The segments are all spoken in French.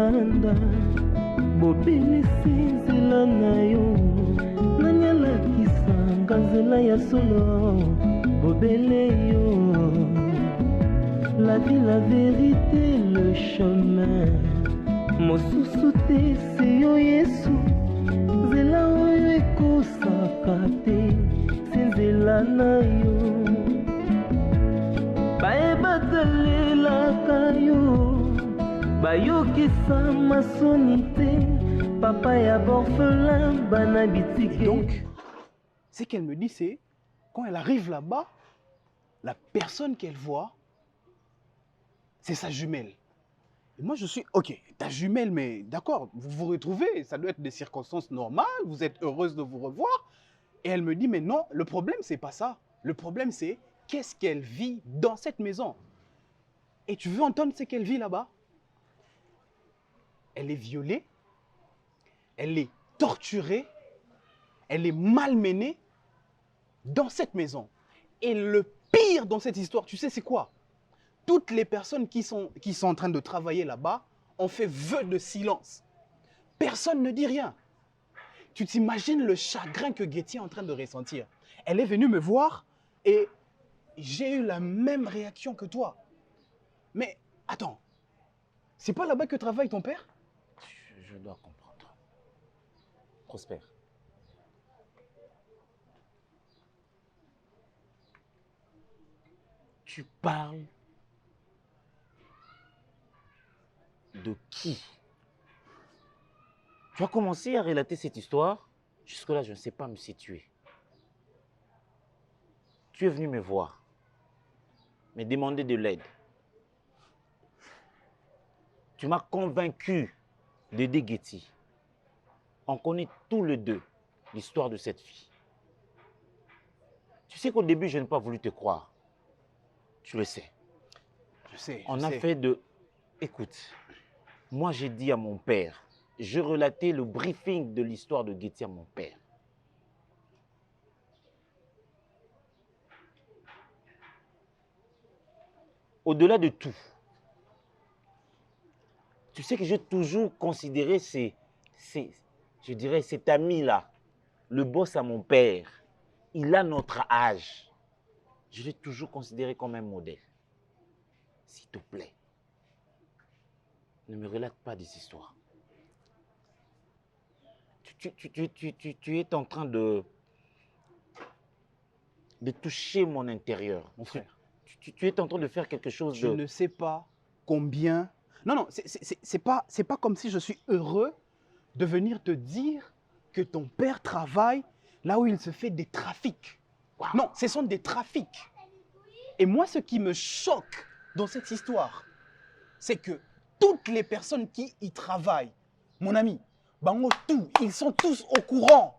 banda bobelisi nzela na yo nanyalakisanga nzela ya solo bobele yo la vie, la vérité, le chemin mosusu te se yo yesu nzela oyo ekosaka te se nzela na yo bayebatalelaka yo bayokisa masoni te papa ya borphelin bana bitike. Donc, ce qu'elle me dit, c'est quand elle arrive là-bas, la personne qu'elle voit, c'est sa jumelle. Et moi, je suis, ok, ta jumelle, mais d'accord, vous vous retrouvez, ça doit être des circonstances normales, vous êtes heureuse de vous revoir. Et elle me dit, mais non, le problème, c'est pas ça. Le problème, c'est qu'est-ce qu'elle vit dans cette maison. Et tu veux entendre ce qu'elle vit là-bas? Elle est violée, elle est torturée, elle est malmenée dans cette maison. Et le pire dans cette histoire, tu sais c'est quoi? Toutes les personnes qui sont en train de travailler là-bas ont fait vœu de silence. Personne ne dit rien. Tu t'imagines le chagrin que Getty est en train de ressentir. Elle est venue me voir et j'ai eu la même réaction que toi. Mais attends, c'est pas là-bas que travaille ton père? Je dois comprendre. Prosper. Tu parles de qui? Tu as commencé à relater cette histoire. Jusque-là, je ne sais pas me situer. Tu es venu me voir, me demander de l'aide. Tu m'as convaincu d'aider Getty. On connaît tous les deux l'histoire de cette fille. Tu sais qu'au début, je n'ai pas voulu te croire. Tu le sais. Je sais. On a fait de... Écoute, moi j'ai dit à mon père, je relatais le briefing de l'histoire de Getty à mon père. Au-delà de tout, tu sais que j'ai toujours considéré je dirais cet ami-là, le boss à mon père. Il a notre âge. Je l'ai toujours considéré comme un modèle. S'il te plaît, ne me relate pas des histoires. Tu es en train de toucher mon intérieur. Mon frère. Tu es en train de faire quelque chose de... Je ne sais pas combien... Non, c'est pas comme si je suis heureux de venir te dire que ton père travaille là où il se fait des trafics. Wow. Non, ce sont des trafics. Et moi, ce qui me choque dans cette histoire, c'est que toutes les personnes qui y travaillent, mon ami, bango tout, ils sont tous au courant.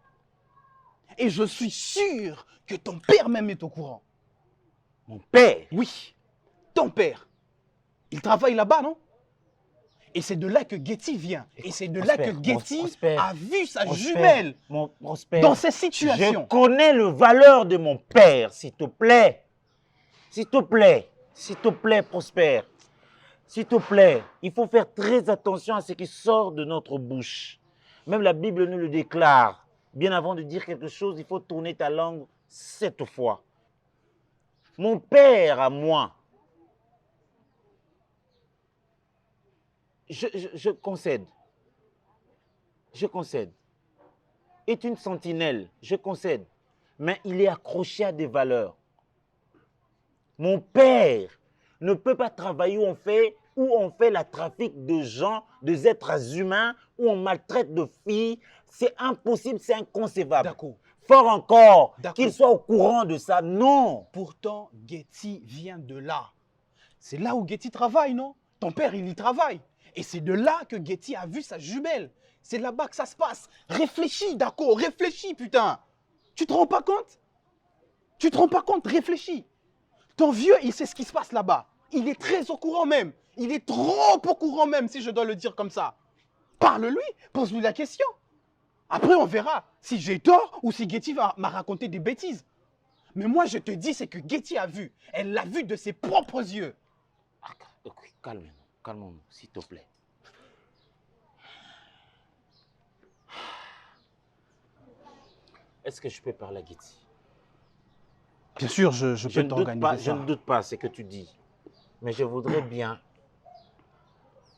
Et je suis sûr que ton père même est au courant. Mon père? Oui, ton père. Il travaille là-bas, non? Et c'est de là que Getty vient. Et c'est de là que Getty a vu sa jumelle dans ces situations. Je connais la valeur de mon père, s'il te plaît. S'il te plaît. S'il te plaît, Prosper. S'il te plaît, il faut faire très attention à ce qui sort de notre bouche. Même la Bible nous le déclare. Bien avant de dire quelque chose, il faut tourner ta langue 7 fois. Mon père à moi, je concède, est une sentinelle, je concède, mais il est accroché à des valeurs. Mon père ne peut pas travailler où on fait la trafic de gens, des êtres humains, où on maltraite de filles. C'est impossible, c'est inconcevable. D'accord. Fort encore, qu'il soit au courant de ça, non. Pourtant, Getty vient de là. C'est là où Getty travaille, non? Ton père, il y travaille. Et c'est de là que Getty a vu sa jumelle. C'est là-bas que ça se passe. Réfléchis, d'accord, réfléchis, putain. Tu te rends pas compte? Tu te rends pas compte? Réfléchis. Ton vieux, il sait ce qui se passe là-bas. Il est très au courant même. Il est trop au courant même, si je dois le dire comme ça. Parle-lui, pose-lui la question. Après, on verra si j'ai tort ou si Getty m'a raconté des bêtises. Mais moi, je te dis, c'est que Getty a vu. Elle l'a vu de ses propres yeux. Calme-nous, calme-nous, s'il te plaît. est-ce que je peux parler à Getty? Bien sûr, je Je peux ne doute pas, t'organiser je ça. ne doute pas ce que tu dis. Mais je voudrais bien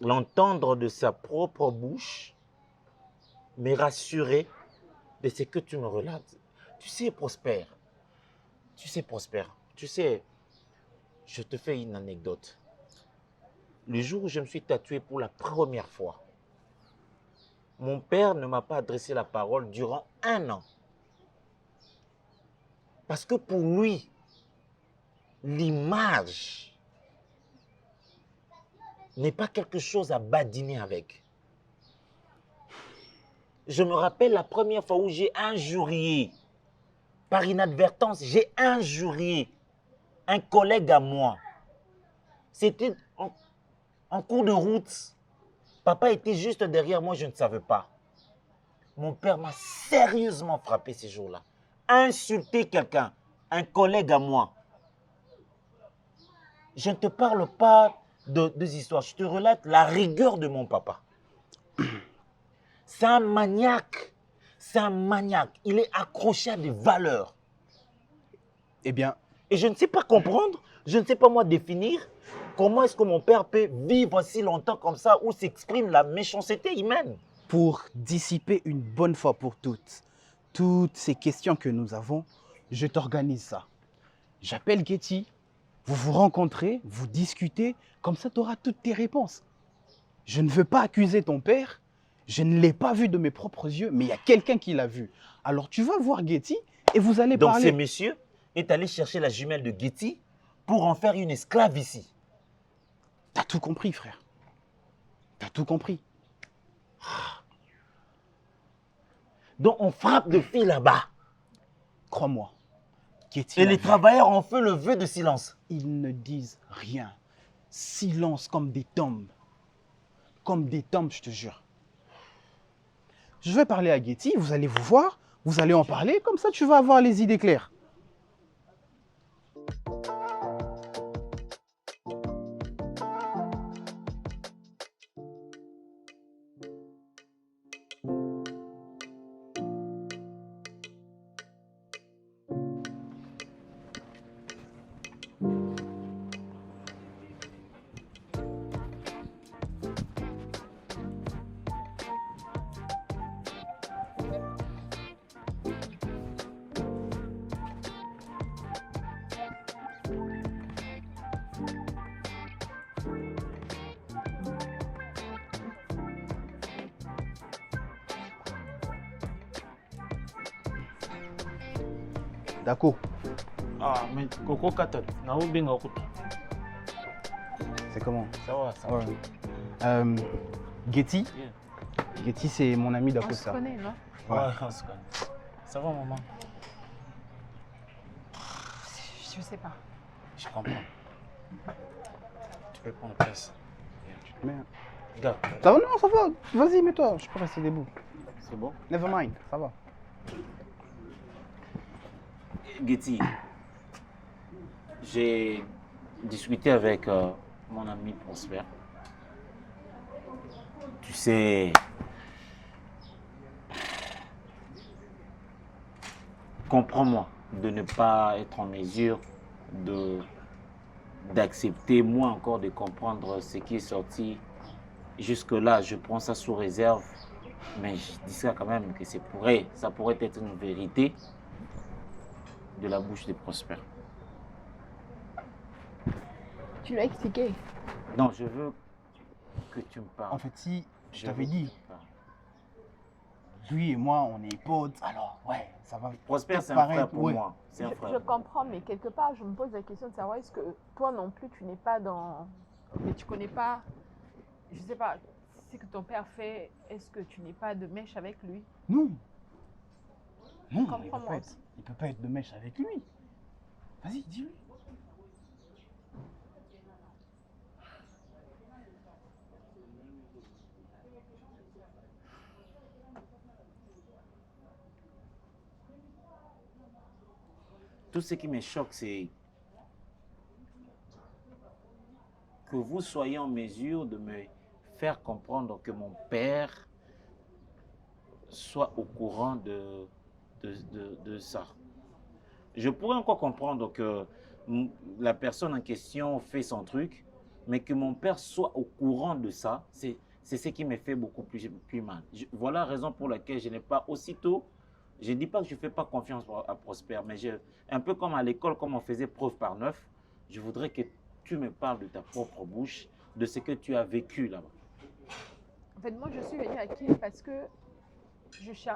l'entendre de sa propre bouche, me rassurer de ce que tu me relates. Tu sais, Prosper, je te fais une anecdote. Le jour où je me suis tatoué pour la première fois, mon père ne m'a pas adressé la parole durant 1 an. Parce que pour lui, l'image n'est pas quelque chose à badiner avec. Je me rappelle la première fois où j'ai injurié, par inadvertance, j'ai injurié un collègue à moi. C'était en cours de route. Papa était juste derrière moi, je ne savais pas. Mon père m'a sérieusement frappé ces jours-là. Insulter quelqu'un, un collègue à moi. Je ne te parle pas des histoires, je te relate la rigueur de mon papa. C'est un maniaque. C'est un maniaque. Il est accroché à des valeurs. Eh bien, Et je ne sais pas comprendre, je ne sais pas moi définir comment est-ce que mon père peut vivre si longtemps comme ça où s'exprime la méchanceté humaine. pour dissiper une bonne fois pour toutes ces questions que nous avons, je t'organise ça. J'appelle Getty, vous vous rencontrez, vous discutez, comme ça tu auras toutes tes réponses. Je ne veux pas accuser ton père, je ne l'ai pas vu de mes propres yeux, mais il y a quelqu'un qui l'a vu. Alors tu vas voir Getty et vous allez Donc parler. ce monsieur est allé chercher la jumelle de Getty pour en faire une esclave ici. T'as tout compris, frère. T'as tout compris. Donc on frappe de filles là-bas. Crois-moi. Getty Et l'a les vu. travailleurs ont fait le vœu de silence. Ils ne disent rien. Silence comme des tombes. Comme des tombes, je te jure. Je vais parler à Getty, vous allez vous voir, vous allez en parler, comme ça tu vas avoir les idées claires. D'accord. Ah, mais Coco Katat, Nao Benga Okuta. C'est comment? Ça va, ça Ouais. Getty, Bien. Getty c'est mon ami On se d'Akosa. connaît, non? Ouais, on se connaît. Ça va, maman? Je sais pas. Je comprends. Tu peux prendre place. Merde. Regarde, Ça va? Non, ça va. Vas-y, mets-toi, je peux rester debout. c'est bon? Never mind, ça va. Getty, j'ai discuté avec mon ami Prosper. Tu sais, comprends-moi de ne pas être en mesure d'accepter, moi encore de comprendre ce qui est sorti. Jusque-là, je prends ça sous réserve, mais je dis ça quand même que ça pourrait être une vérité de la bouche de Prosper. Tu l'as expliqué. Non, je veux que tu me parles. En fait, si je Je t'avais veux dit, que tu me parles. lui et moi, on est potes, alors ouais, ça va. Prosper, peut-être c'est un paraître, frère pour ouais. moi. C'est un Je frère. comprends, mais quelque part, je me pose la question de savoir est-ce que toi non plus, tu n'es pas dans. Mais tu connais pas. Je sais pas. Ce que ton père fait, est-ce que tu n'es pas de mèche avec lui? Non. Non, Comprends-moi. il peut pas être de mèche avec lui. Vas-y, dis-lui. Tout ce qui me choque, c'est que vous soyez en mesure de me faire comprendre que mon père soit au courant de ça. Je pourrais encore comprendre que la personne en question fait son truc, mais que mon père soit au courant de ça, c'est ce qui me fait beaucoup plus mal. Voilà la raison pour laquelle je n'ai pas aussitôt, je ne dis pas que je ne fais pas confiance à Prosper, mais un peu comme à l'école, comme on faisait preuve par neuf, je voudrais que tu me parles de ta propre bouche, de ce que tu as vécu là-bas. En fait, moi, je suis venue à Kin parce que je suis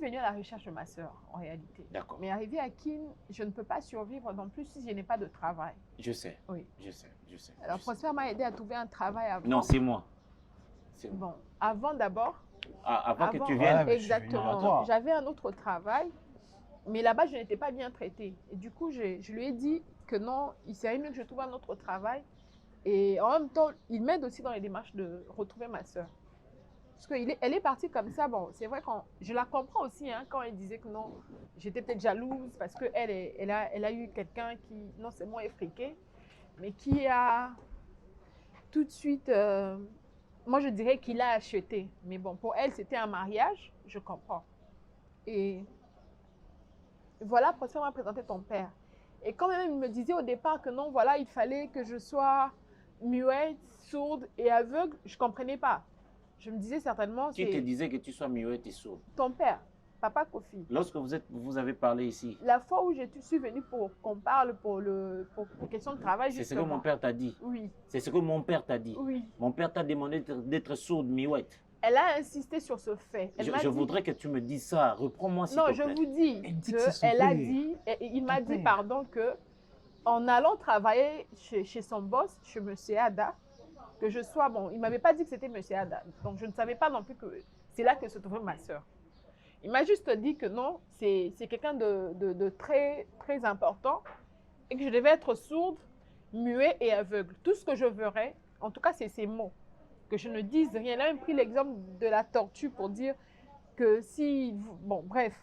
venue à la recherche de ma sœur, en réalité. D'accord. Mais arrivée à Kin, je ne peux pas survivre non plus si je n'ai pas de travail. Je sais. Oui. Je sais. Alors, Prosper m'a aidé à trouver un travail avant. Non, c'est moi. Bon, avant d'abord. Avant que tu viennes. Ouais, exactement. J'avais un autre travail, mais là-bas, je n'étais pas bien traitée. Et du coup, je lui ai dit que non, il serait mieux que je trouve un autre travail. Et en même temps, il m'aide aussi dans les démarches de retrouver ma sœur. Parce qu'elle est partie comme ça. Bon, c'est vrai que je la comprends aussi hein, quand elle disait que non, j'étais peut-être jalouse parce qu'elle a eu quelqu'un qui, non seulement effriqué, mais qui a tout de suite, moi je dirais qu'il a acheté. Mais bon, pour elle, c'était un mariage, je comprends. Et voilà, Prosper m'a présenté ton père. Et quand même, il me disait au départ que non, voilà, il fallait que je sois muette, sourde et aveugle, je ne comprenais pas. Je me disais certainement... Qui te disait que tu sois muette et sourde? Ton père, Papa Kofi. Lorsque vous avez parlé ici? La fois où je suis venue pour qu'on parle pour question de travail, c'est ce que mon père t'a dit? Oui. C'est ce que mon père t'a dit? Oui. Mon père t'a demandé d'être sourde, muette? Elle a insisté sur ce fait. Je voudrais que tu me dises ça. Reprends-moi s'il te plaît. Non, je vous dis qu'elle a dit, il m'a dit, pardon, que en allant travailler chez son boss, chez M. Ada, que je sois, bon, il ne m'avait pas dit que c'était M. Ada, donc je ne savais pas non plus que c'est là que se trouvait ma soeur. Il m'a juste dit que non, c'est quelqu'un de très, très important et que je devais être sourde, muette et aveugle. Tout ce que je verrais, en tout cas, c'est ces mots, que je ne dise rien. Il a même pris l'exemple de la tortue pour dire que si... Bon, bref.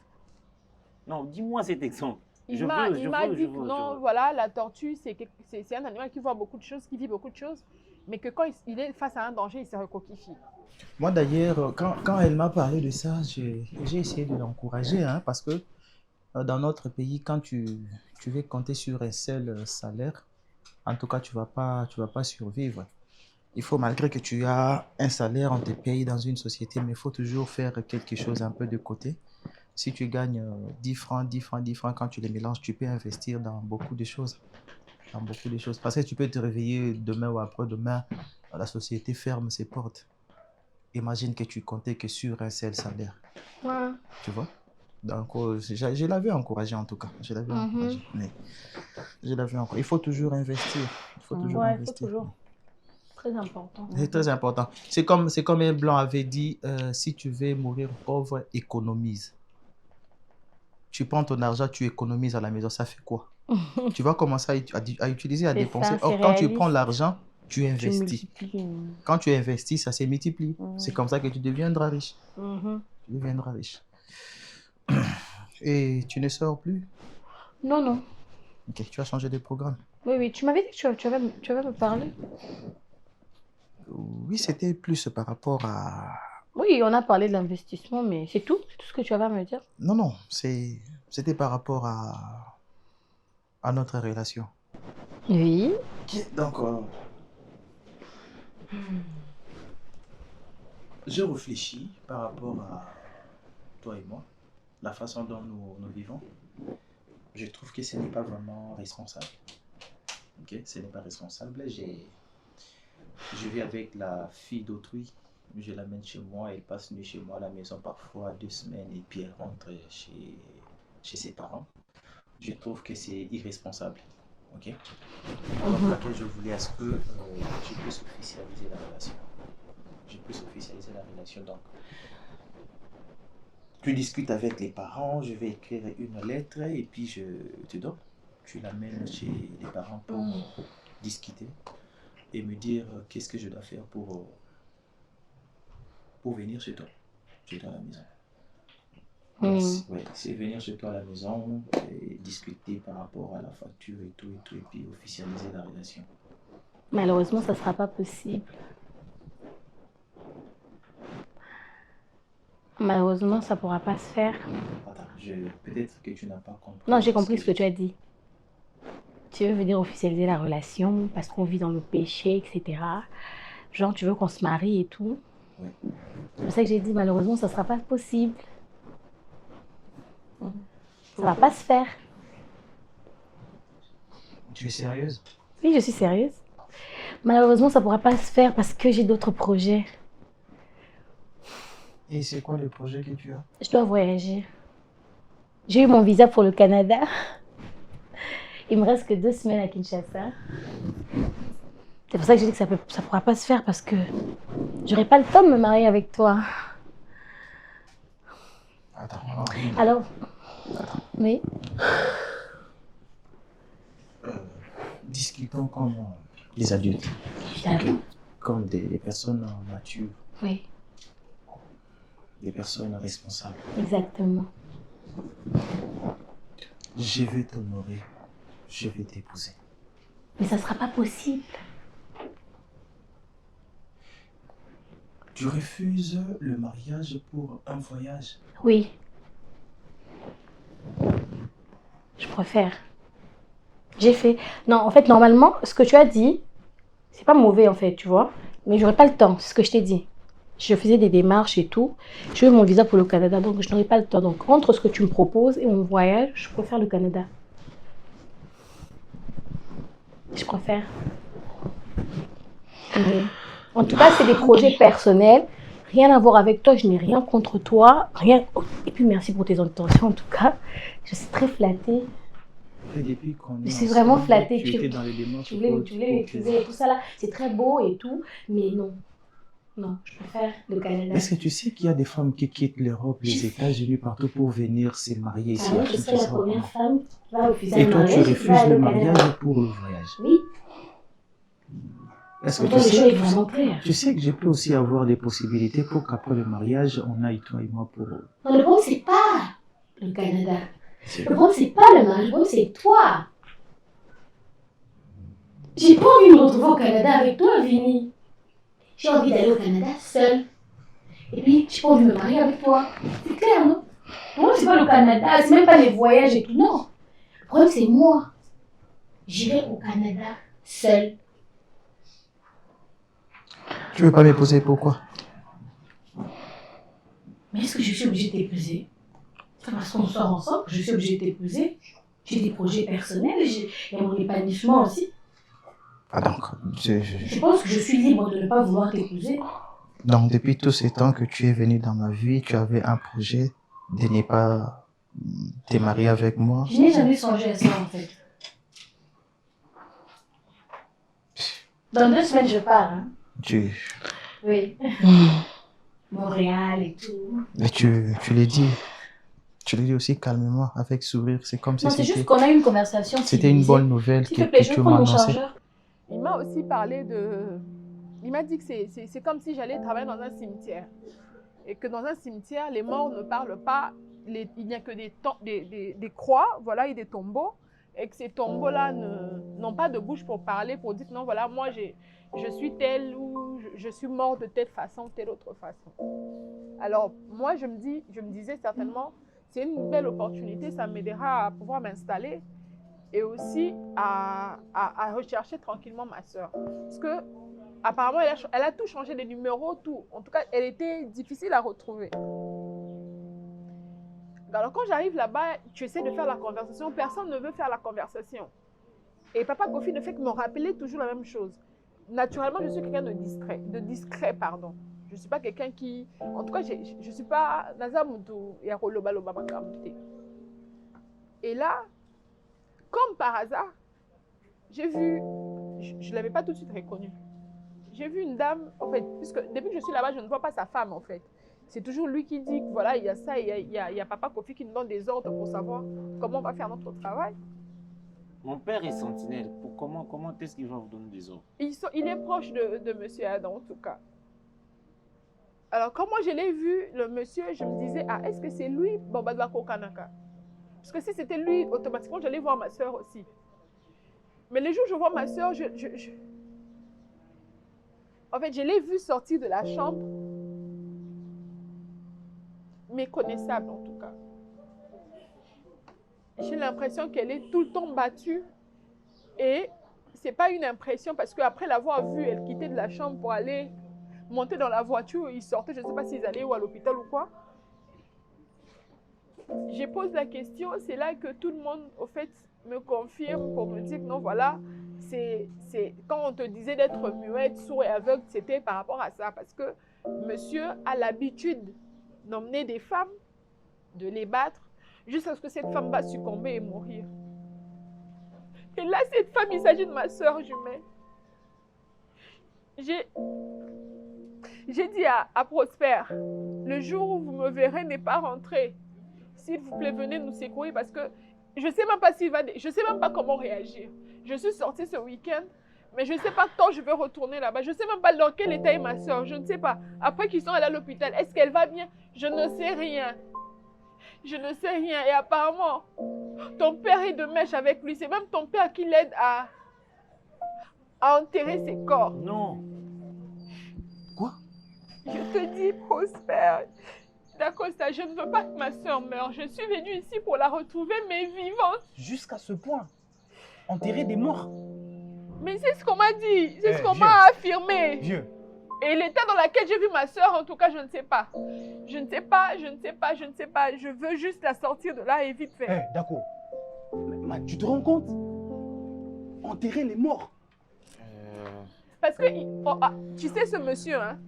Non, dis-moi cet exemple. Il m'a dit que non, voilà, la tortue, c'est un animal qui voit beaucoup de choses, qui vit beaucoup de choses, mais que quand il est face à un danger, il se recoquifie. Moi d'ailleurs, quand elle m'a parlé de ça, j'ai essayé de l'encourager, hein, parce que dans notre pays, quand tu veux compter sur un seul salaire, en tout cas, tu vas pas survivre. Il faut, malgré que tu as un salaire, on te paye dans une société, mais il faut toujours faire quelque chose un peu de côté. Si tu gagnes 10 francs, quand tu les mélanges, tu peux investir dans beaucoup de choses. Parce que tu peux te réveiller demain ou après-demain, la société ferme ses portes. Imagine que tu comptais que sur un seul salaire. Ouais. Tu vois? Donc, je l'avais encouragé en tout cas. Je l'avais encouragé. Mais il faut toujours investir. Il faut toujours investir. Très important. C'est très important. C'est comme un blanc avait dit, si tu veux mourir pauvre, économise. Tu prends ton argent, tu économises à la maison, ça fait quoi? Tu vas commencer à utiliser, à dépenser. Or, quand tu prends l'argent, tu investis. Quand tu investis, ça se multiplie. C'est comme ça que tu deviendras riche. Tu deviendras riche. Et tu ne sors plus? Non. Ok, tu as changé de programme. Oui, tu m'avais dit que tu vas me parler. Oui, c'était plus par rapport à... Oui, on a parlé de l'investissement, mais c'est tout? C'est tout ce que tu avais à me dire? Non, c'était par rapport à notre relation. Oui. Ok, donc... je réfléchis par rapport à toi et moi, la façon dont nous vivons. Je trouve que ce n'est pas vraiment responsable. Ok, ce n'est pas responsable. Je vis avec la fille d'autrui. Je l'amène chez moi, elle passe nuit chez moi à la maison parfois 2 semaines et puis elle rentre chez ses parents. Je trouve que c'est irresponsable. Ok. Donc laquelle je voulais à ce que je puisse officialiser la relation. Donc, tu discutes avec les parents, je vais écrire une lettre et puis je te donne. Tu l'amènes chez les parents pour discuter et me dire qu'est-ce que je dois faire pour venir chez toi à la maison. C'est venir chez toi à la maison et discuter par rapport à la facture et tout, et puis officialiser la relation. Malheureusement, ça ne sera pas possible. Malheureusement, ça ne pourra pas se faire. Attends, peut-être que tu n'as pas compris. Non, j'ai compris ce que tu as dit. Tu veux venir officialiser la relation parce qu'on vit dans le péché, etc. Genre, tu veux qu'on se marie et tout. Oui. C'est pour ça que j'ai dit, malheureusement, ça ne sera pas possible. Ça ne va pas se faire. Tu es sérieuse? Oui, je suis sérieuse. Malheureusement, ça ne pourra pas se faire parce que j'ai d'autres projets. Et c'est quoi le projet que tu as? Je dois voyager. J'ai eu mon visa pour le Canada. Il me reste que 2 semaines à Kinshasa. C'est pour ça que j'ai dit que ça ne pourra pas se faire parce que j'aurai pas le temps de me marier avec toi. Attends. Alors, oui. Discutons comme des adultes, Évidemment. comme des personnes matures, Oui, des personnes responsables. exactement. Je vais t'honorer, je vais t'épouser. Mais ça ne sera pas possible. Tu refuses le mariage pour un voyage? Oui. Je préfère. J'ai fait... Non, en fait, normalement, ce que tu as dit, c'est pas mauvais, en fait, tu vois. Mais j'aurais pas le temps, c'est ce que je t'ai dit. Je faisais des démarches et tout. J'ai eu mon visa pour le Canada, donc je n'aurai pas le temps. Donc, entre ce que tu me proposes et mon voyage, je préfère le Canada. Je préfère. En tout cas, c'est des projets personnels. Rien à voir avec toi. Je n'ai rien contre toi. Rien. Et puis, merci pour tes intentions, en tout cas. Je suis très flattée. Et depuis qu'on Je suis vraiment flattée. Tu étais dans les démarches. Tu voulais m'épouser et tout ça là. C'est très beau et tout. Mais non. Non, je préfère le Canada. Est-ce que tu sais qu'il y a des femmes qui quittent l'Europe, les États-Unis, partout pour venir se marier ici Ah à oui, je serai la Kinshasa? première femme qui va refuser Et un toi, tu mariage. qui va refuses aller le au Canada. mariage pour le voyage. Oui. Est-ce que Pourtant, tu le choix sais, est vraiment clair. tu sais que je peux aussi avoir des possibilités pour qu'après le mariage, on aille toi et moi pour... Non, le problème, c'est pas le Canada. C'est- Le problème, c'est pas le mariage. Le problème, c'est toi. J'ai pas envie de me retrouver au Canada avec toi, Vinny. J'ai envie d'aller au Canada seule. Et puis, j'ai pas envie de me marier avec toi. C'est clair, non? Le problème, c'est pas le Canada, c'est même pas les voyages et tout. Non. Le problème, c'est moi. J'irai au Canada seule. Tu veux pas m'épouser, pourquoi? Mais est-ce que je suis obligée de t'épouser? C'est parce qu'on sort ensemble que je suis obligée de t'épouser. J'ai des projets personnels, il y a mon épanouissement aussi. Ah donc, Je pense que je suis libre de ne pas vouloir t'épouser. donc, depuis tous ces temps que tu es venu dans ma vie, tu avais un projet de ne pas te marier avec moi. Je n'ai jamais songé à ça en fait. Dans 2 semaines, je pars. Hein. Oui. Montréal et tout. Mais tu l'as dit. Tu l'as dit aussi calmement, avec sourire. C'est comme si Non, c'est juste c'était... qu'on a eu une conversation. C'était une civilisée. bonne nouvelle S'il que, te plaît, que je vais tu prendre m'as mon annoncée. chargeur. Il m'a aussi parlé de... Il m'a dit que c'est comme si j'allais travailler dans un cimetière. Et que dans un cimetière, les morts ne parlent pas. Il n'y a que des croix, voilà, et des tombeaux. Et que ces tombeaux-là n'ont pas de bouche pour parler, pour dire non, voilà, moi je suis tel ou je suis mort de telle façon, telle autre façon. Alors, moi, je me disais certainement, c'est une belle opportunité, ça m'aidera à pouvoir m'installer et aussi à rechercher tranquillement ma soeur. Parce que, apparemment, elle a tout changé, les numéros, tout. En tout cas, elle était difficile à retrouver. Alors, quand j'arrive là-bas, tu essaies de faire la conversation, personne ne veut faire la conversation. Et Papa Kofi ne fait que me rappeler toujours la même chose. Naturellement, je suis quelqu'un de discret, pardon. Je ne suis pas quelqu'un qui... En tout cas, je ne suis pas... Et là, comme par hasard, j'ai vu... Je ne l'avais pas tout de suite reconnue. J'ai vu une dame, en fait, puisque depuis que je suis là-bas, je ne vois pas sa femme, en fait. C'est toujours lui qui dit que voilà, il y a ça, il y a Papa Kofi qui nous donne des ordres pour savoir comment on va faire notre travail. Mon père est sentinelle. Comment est-ce qu'il va vous donner des ordres? Il est proche de monsieur Adam, en tout cas. Alors, quand moi je l'ai vu, le monsieur, je me disais, ah, est-ce que c'est lui, Bobadwako Kanaka? Parce que si c'était lui, automatiquement, j'allais voir ma soeur aussi. Mais le jour où je vois ma soeur, en fait, je l'ai vue sortir de la chambre. méconnaissable en tout cas. J'ai l'impression qu'elle est tout le temps battue et c'est pas une impression parce qu'après l'avoir vue, elle quittait de la chambre pour aller monter dans la voiture, ils sortaient, je ne sais pas s'ils allaient ou à l'hôpital ou quoi. Je pose la question, c'est là que tout le monde, au fait, me confirme pour me dire que non, voilà, c'est quand on te disait d'être muette, sourd et aveugle, c'était par rapport à ça. Parce que monsieur a l'habitude d'emmener des femmes, de les battre, jusqu'à ce que cette femme va succomber et mourir. Et là, cette femme, il s'agit de ma soeur jumelle. J'ai dit à Prosper, le jour où vous me verrez n'est pas rentré. S'il vous plaît, venez nous secourir parce que je ne sais même pas je sais même pas comment réagir. Je suis sortie ce week-end, mais je ne sais pas quand je vais retourner là-bas. Je ne sais même pas dans quel état est ma soeur. Je ne sais pas. Après qu'ils sont allés à l'hôpital, est-ce qu'elle va bien? Je ne sais rien. Je ne sais rien. Et apparemment, ton père est de mèche avec lui. C'est même ton père qui l'aide à enterrer ses corps. Non. Quoi? Je te dis, Prosper, Dacosta, je ne veux pas que ma soeur meure. Je suis venue ici pour la retrouver, mais vivante. Jusqu'à ce point. Enterrer des morts. Mais c'est ce qu'on m'a dit. C'est ce qu'on vieux. m'a affirmé. Vieux. Et l'état dans lequel j'ai vu ma soeur, en tout cas, je ne sais pas. Je ne sais pas, je ne sais pas, je ne sais pas. Je veux juste la sortir de là et vite fait. D'accord. Mais tu te rends compte? Enterrer les morts. Parce que, tu sais, ce monsieur, hein,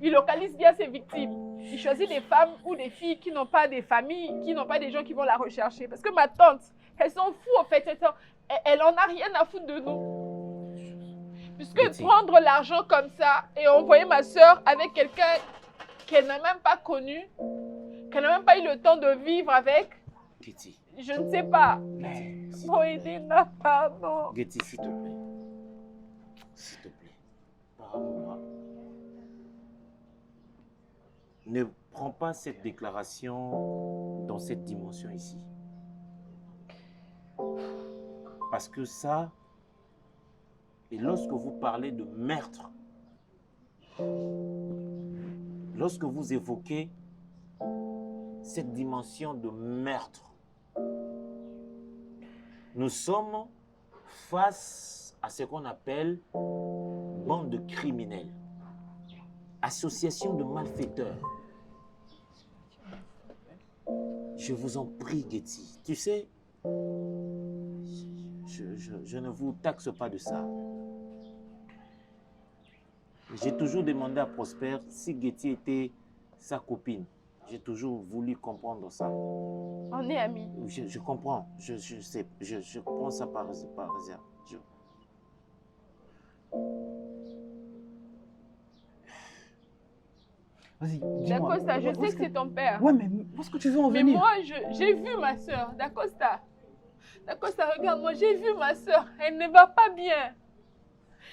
il localise bien ses victimes. Il choisit des femmes ou des filles qui n'ont pas des familles, qui n'ont pas des gens qui vont la rechercher. Parce que ma tante, elle s'en fout, en fait. Elle en a rien à foutre de nous. Puisque prendre l'argent comme ça et envoyer ma soeur avec quelqu'un qu'elle n'a même pas connu, qu'elle n'a même pas eu le temps de vivre avec, Getty. je ne sais pas. Getty, Oh, Edina, pardon. Getty, s'il te plaît. S'il te plaît. Parle-moi. Ne prends pas cette déclaration dans cette dimension ici. Parce que ça, et lorsque vous parlez de meurtre, lorsque vous évoquez cette dimension de meurtre, nous sommes face à ce qu'on appelle bande de criminels, association de malfaiteurs. Je vous en prie, Getty. Tu sais, je ne vous taxe pas de ça. J'ai toujours demandé à Prosper si Getty était sa copine. J'ai toujours voulu comprendre ça. On est amis. Je comprends. Je sais. Je prends ça par réserve. Vas-y, dis-moi. Dacosta, je sais que c'est ton père. Ouais, mais où est-ce que tu veux en Mais venir? moi, j'ai vu ma soeur. Dacosta. Dacosta, regarde-moi, j'ai vu ma soeur. Elle ne va pas bien.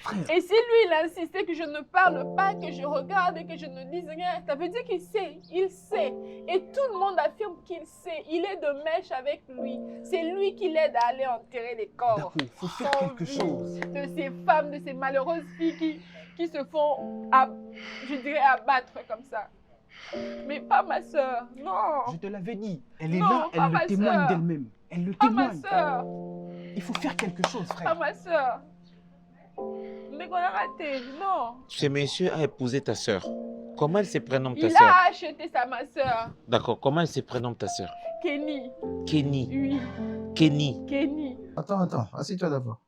Frère. Et si lui, il insistait que je ne parle pas, que je regarde et que je ne dise rien, ça veut dire qu'il sait. Il sait. Et tout le monde affirme qu'il sait. Il est de mèche avec lui. C'est lui qui l'aide à aller enterrer les corps. D'accord, il faut faire Sans quelque vie. chose. De ces femmes, de ces malheureuses filles qui se font, je dirais, abattre comme ça. Mais pas ma soeur, non. Je te l'avais dit. Elle est Non, là, pas elle ma le témoigne sœur. d'elle-même. Elle le Pas ma témoigne. soeur, Il faut faire quelque chose, pas frère. ma soeur. Mais qu'on a raté, non. Ce monsieur a épousé ta sœur. Comment elle se prénomme ta Il sœur? a acheté ça, ma soeur. D'accord. Comment elle se prénomme ta sœur? Kenny, Kenny. oui, Kenny. Kenny. Attends, assieds-toi d'abord.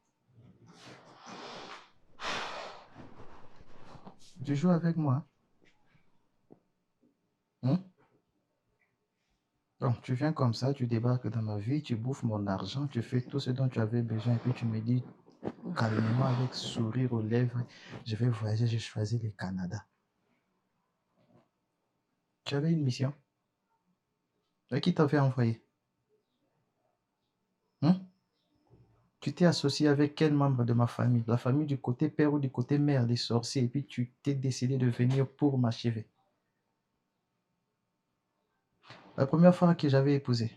Tu joues avec moi? Hein? Donc, tu viens comme ça, tu débarques dans ma vie, tu bouffes mon argent, tu fais tout ce dont tu avais besoin, et puis tu me dis calmement, avec sourire aux lèvres, je vais voyager, j'ai choisi le Canada. Tu avais une mission? Et qui t'avait envoyé? Hein? Tu t'es associé avec quel membre de ma famille? La famille du côté père ou du côté mère des sorciers, et puis tu t'es décidé de venir pour m'achever. La première fois que j'avais épousé,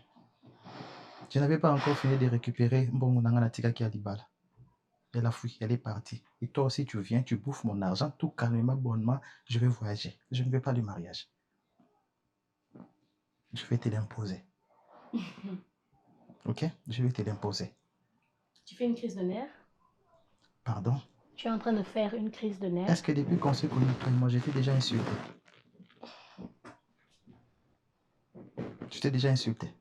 je n'avais pas encore fini de récupérer Mbongo Nangana Tikaki Alibala. Elle a fui, elle est partie. Et toi aussi, tu viens, tu bouffes mon argent, tout calmement, bonnement, je vais voyager. Je ne veux pas de mariage. Je vais te l'imposer. Ok? Je vais te l'imposer. Tu fais une crise de nerfs? Pardon? Tu es en train de faire une crise de nerfs? Est-ce que depuis qu'on s'est connus, toi et moi, je t'ai déjà insulté? Je t'ai déjà insulté.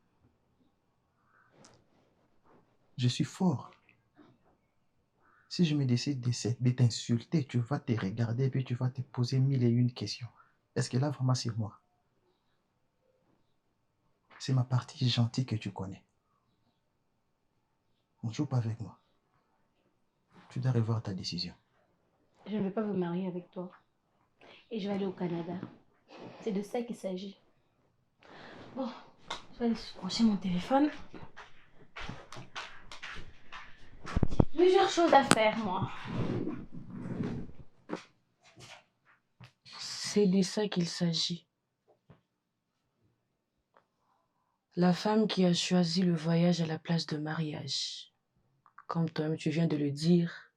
Je suis fort. Si je me décide de t'insulter, tu vas te regarder et puis tu vas te poser 1001 questions. Est-ce que là, vraiment, c'est moi? C'est ma partie gentille que tu connais. Ne joue pas avec moi. Tu dois revoir ta décision. Je ne vais pas me marier avec toi. Et je vais aller au Canada. C'est de ça qu'il s'agit. Bon, je vais aller brancher mon téléphone. Plusieurs choses à faire, moi. C'est de ça qu'il s'agit. La femme qui a choisi le voyage à la place de mariage. Comme toi-même tu viens de le dire,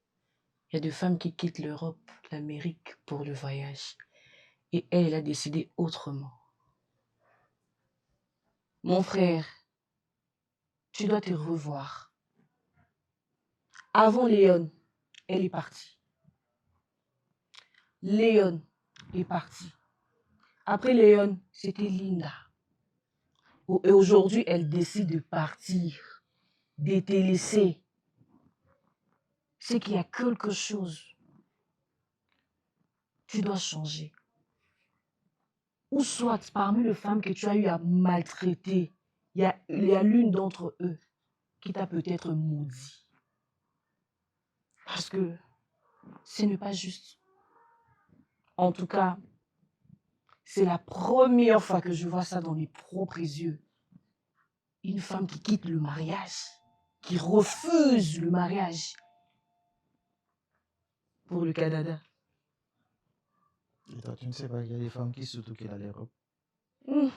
il y a des femmes qui quittent l'Europe, l'Amérique pour le voyage. Et elle, elle a décidé autrement. Mon frère, tu dois te revoir. Avant Léon, elle est partie. Léon est parti. Après Léon, c'était Linda. Et aujourd'hui, elle décide de partir, de te laisser. C'est qu'il y a quelque chose. Tu dois changer. Ou soit, parmi les femmes que tu as eu à maltraiter, il y a l'une d'entre eux qui t'a peut-être maudit. Parce que ce n'est pas juste. En tout cas, c'est la première fois que je vois ça dans mes propres yeux. Une femme qui quitte le mariage, qui refuse le mariage pour le Canada. Et toi, tu ne sais pas qu'il y a des femmes qui surtout qu'il a l'Europe. Mmh.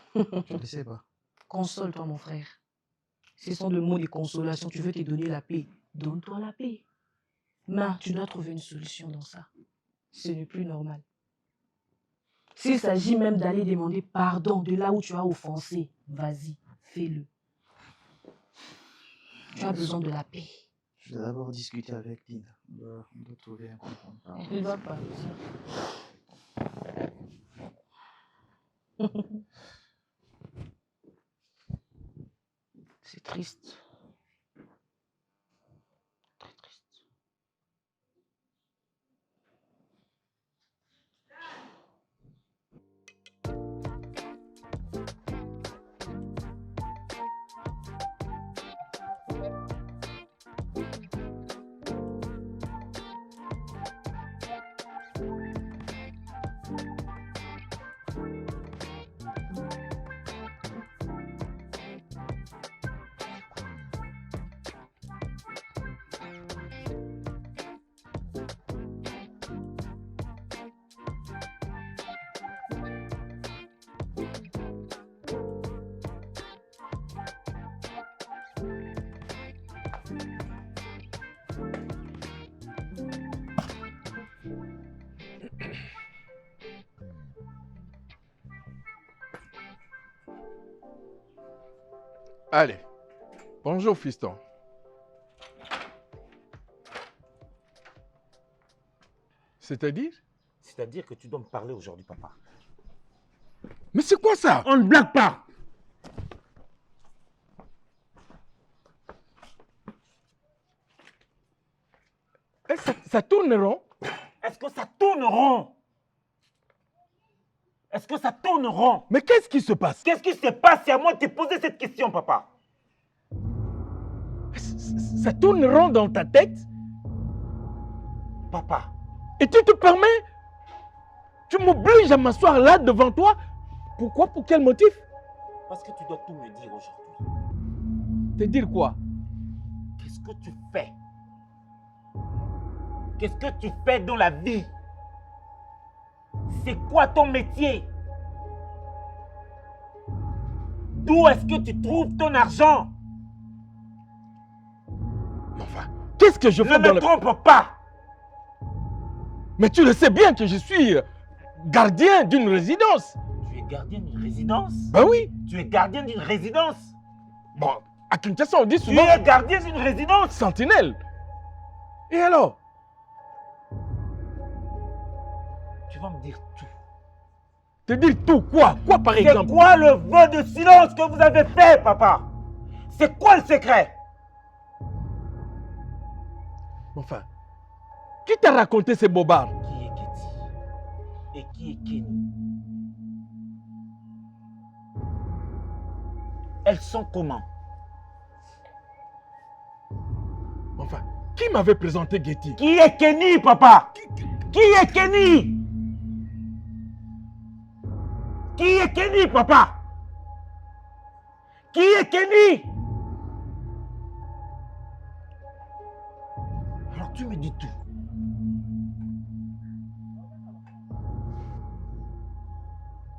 Tu ne le sais pas. Console-toi, mon frère. Ce sont des mots de consolation. Tu veux te donner la paix. Donne-toi la paix. Mais tu dois trouver une solution dans ça. Ce n'est plus normal. S'il s'agit même d'aller demander pardon de là où tu as offensé, vas-y, fais-le. Tu as besoin de la paix. Je vais d'abord discuter avec Linda. On doit trouver un compromis. Elle ne va pas. C'est triste. Très triste. Allez, bonjour fiston. C'est-à-dire? C'est-à-dire que tu dois me parler aujourd'hui, papa. Mais c'est quoi ça? On ne blague pas. Ça tourne rond? Est-ce que ça tourne rond? Est-ce que ça tourne rond? Mais qu'est-ce qui se passe? Qu'est-ce qui se passe? C'est à moi de te poser cette question, papa. Ça tourne rond dans ta tête? Papa. Et tu te permets? Tu m'obliges à m'asseoir là devant toi? Pourquoi? Pour quel motif? Parce que tu dois tout me dire aujourd'hui. Te dire quoi? Qu'est-ce que tu fais? Qu'est-ce que tu fais dans la vie? C'est quoi ton métier? D'où est-ce que tu trouves ton argent? Enfin, qu'est-ce que je fais Ne me trompe pas! Mais tu le sais bien que je suis gardien d'une résidence. Tu es gardien d'une résidence? Ben oui. Tu es gardien d'une résidence. Bon, à Kinshasa, on dit Tu souvent es gardien d'une résidence. sentinelle. Et alors? Tu vas me dire tout. Te dire tout quoi? Quoi par C'est exemple? quoi le vœu de silence que vous avez fait, papa? C'est quoi le secret? Enfin, qui t'a raconté ces bobards? Qui est Getty? Et qui est Kenny? Elles sont comment? Enfin, qui m'avait présenté Getty? Qui est Kenny, papa? Qui est Kenny? Qui est Kenny, papa? Qui est Kenny? Alors tu me dis tout.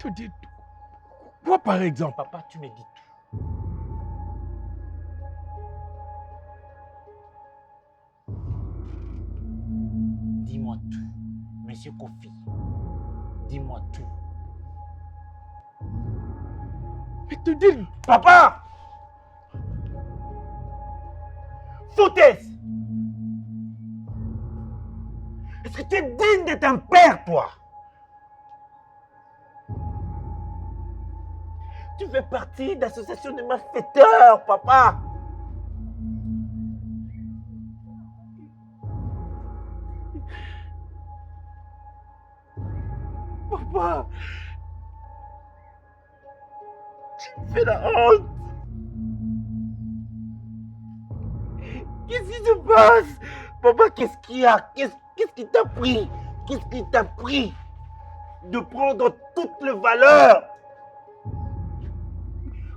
Te dis tout. Quoi par exemple? Papa, tu me dis tout. Dis-moi tout. Monsieur Kofi, dis-moi tout. Mais te dis... Papa! Foutaise! Est-ce que tu es digne d'être un père, toi? Tu fais partie d'association de malfaiteurs, papa! Papa! Tu me fais la honte! Qu'est-ce qui se passe? Papa, qu'est-ce qu'il y a? Qu'est-ce qui t'a pris? Qu'est-ce qui t'a pris de prendre toutes les valeurs?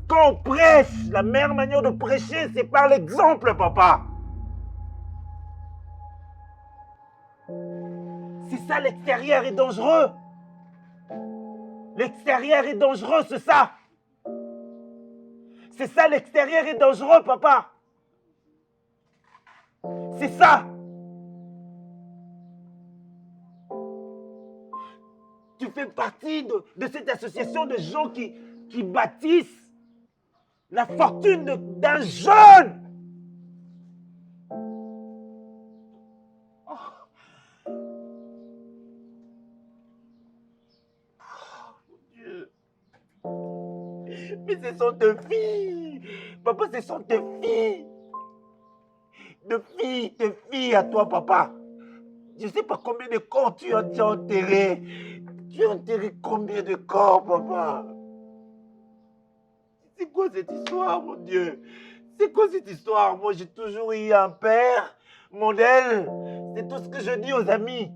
Quand on prêche, la meilleure manière de prêcher, c'est par l'exemple, papa. C'est ça, l'extérieur est dangereux. L'extérieur est dangereux, c'est ça. C'est ça, l'extérieur est dangereux, papa. C'est ça. Tu fais partie de cette association de gens qui bâtissent la fortune d'un jeune. Mais ce sont tes filles. Papa, ce sont tes filles. Tes filles à toi, papa. Je ne sais pas combien de corps tu as déjà enterré. Tu as enterré combien de corps, papa? C'est quoi cette histoire, mon Dieu? C'est quoi cette histoire? Moi, j'ai toujours eu un père, modèle. C'est tout ce que je dis aux amis.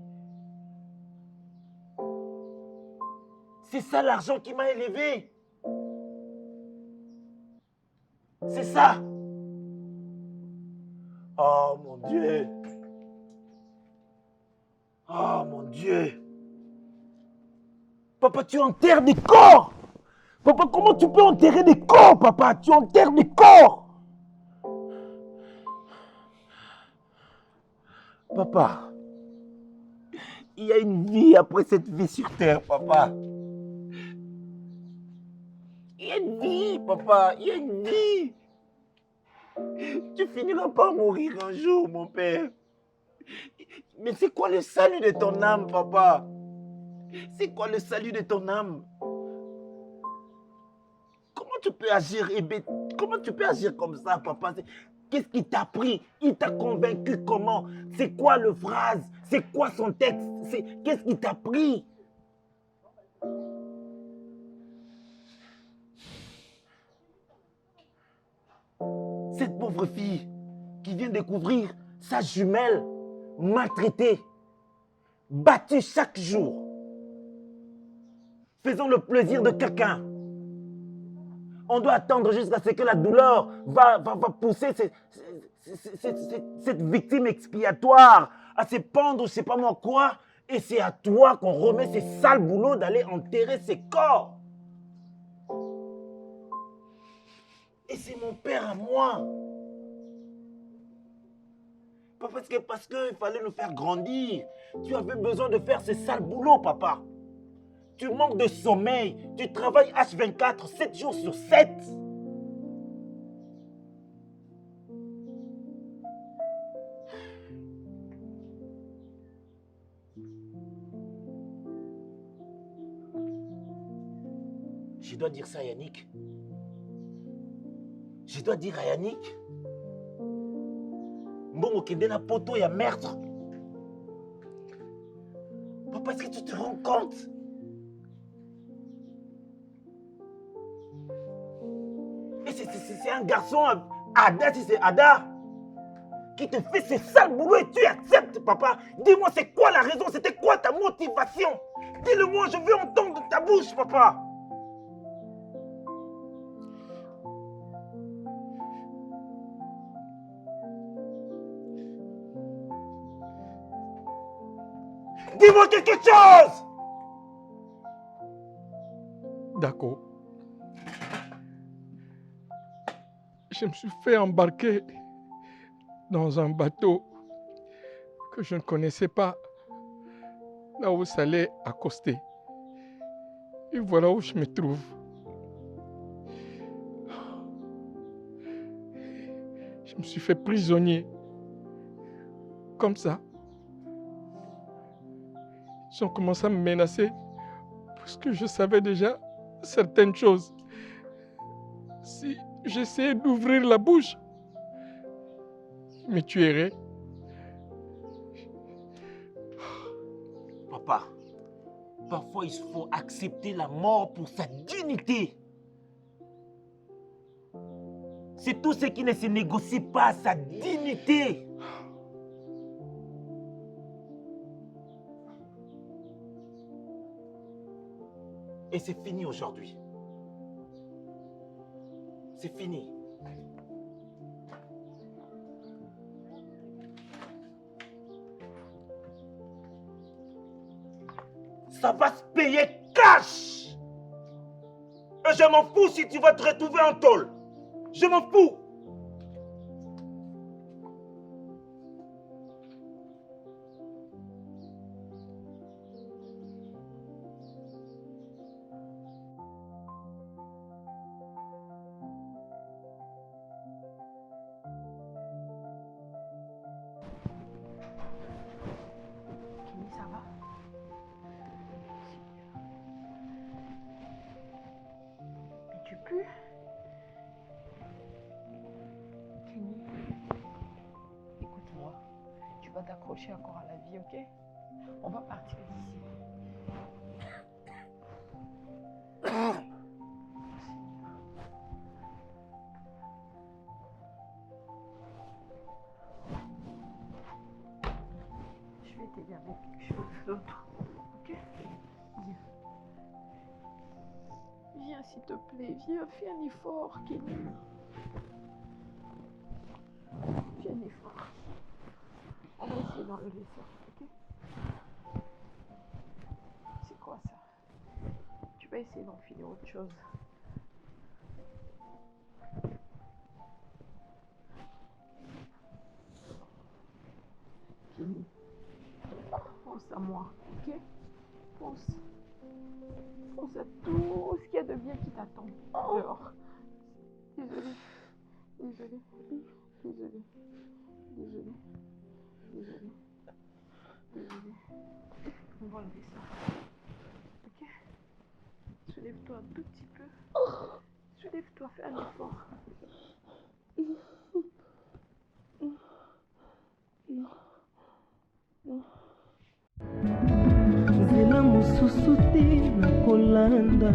C'est ça l'argent qui m'a élevé. C'est ça. Oh mon Dieu. Oh mon Dieu. Papa, tu enterres des corps. Papa, comment tu peux enterrer des corps, papa? Tu enterres des corps. Papa, il y a une vie après cette vie sur terre, papa. Il y a une vie, papa. Il y a une vie. Tu finiras par mourir un jour, mon père. Mais c'est quoi le salut de ton âme, papa? C'est quoi le salut de ton âme? Comment tu peux agir, comment tu peux agir comme ça, papa? Qu'est-ce qui t'a pris? Il t'a convaincu comment? C'est quoi le phrase? C'est quoi son texte? Qu'est-ce qui t'a pris? Cette pauvre fille qui vient découvrir sa jumelle maltraitée, battue chaque jour, faisant le plaisir de quelqu'un. On doit attendre jusqu'à ce que la douleur va pousser cette victime expiatoire à se pendre, je ne sais pas moi quoi, et c'est à toi qu'on remet ces sales boulots d'aller enterrer ses corps. Et c'est mon père à moi. Pas parce qu'il fallait nous faire grandir. Tu avais besoin de faire ces sales boulots, papa. Tu manques de sommeil. Tu travailles H24, 7 jours sur 7. Je dois dire ça à Yannick. Je dois dire à Yannick. Bon, ok, de la poto, il y a meurtre. Papa, est-ce que tu te rends compte? Et c'est un garçon, Ada, si c'est Ada, qui te fait ce sale boulot et tu acceptes, papa. Dis-moi, c'est quoi la raison? C'était quoi ta motivation? Dis-le-moi, je veux entendre de ta bouche, papa. Dis-moi quelque chose! D'accord. Je me suis fait embarquer dans un bateau que je ne connaissais pas, là où ça allait accoster. Et voilà où je me trouve. Je me suis fait prisonnier. Comme ça. Ils ont commencé à me menacer parce que je savais déjà certaines choses. Si j'essayais d'ouvrir la bouche, ils me tueraient. Papa, parfois il faut accepter la mort pour sa dignité. C'est tout ce qui ne se négocie pas, sa dignité. Et c'est fini aujourd'hui. C'est fini. Ça va se payer cash. Et je m'en fous si tu vas te retrouver en tôle. Je m'en fous. Ça va? Mais tu pues? Kenny, écoute-moi. Tu vas t'accrocher encore à la vie, ok? On va partir d'ici. Je vais t'aider avec quelque chose d'autre, ok? Viens. Viens, s'il te plaît, viens, fais un effort, Kenny. Fais un effort. On va essayer d'enlever ça, ok? C'est quoi ça? Tu vas essayer d'enfiler autre chose. Kenny. Pense à moi, ok? Pense à tout ce qu'il y a de bien qui t'attend dehors. Désolée. On va enlever ça. Ok? Soulève-toi un tout petit peu. Soulève-toi, fais un effort. nzela mosusu te nakolanda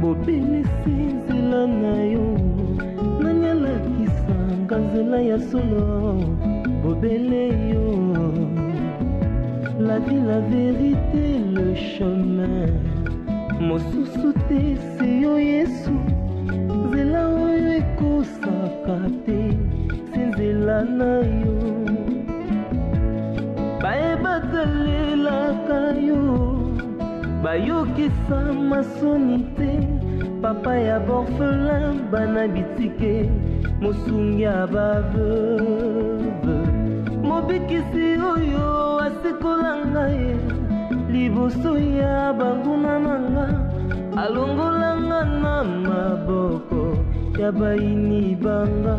bobelisi nzela na yo nani alakisanga nzela ya solo bobele yo la vie la vérité le chemin mosusu te se yo yesu nzela oyo ekosaka te se nzela na yo bayebatalelaka yo bayokisa masoni te papa ya borfelin bana bitike mosungi ya baveuve mobikisi oyo asekolanga ye liboso liboso ya banguna nanga alongolanga na maboko ya baini banga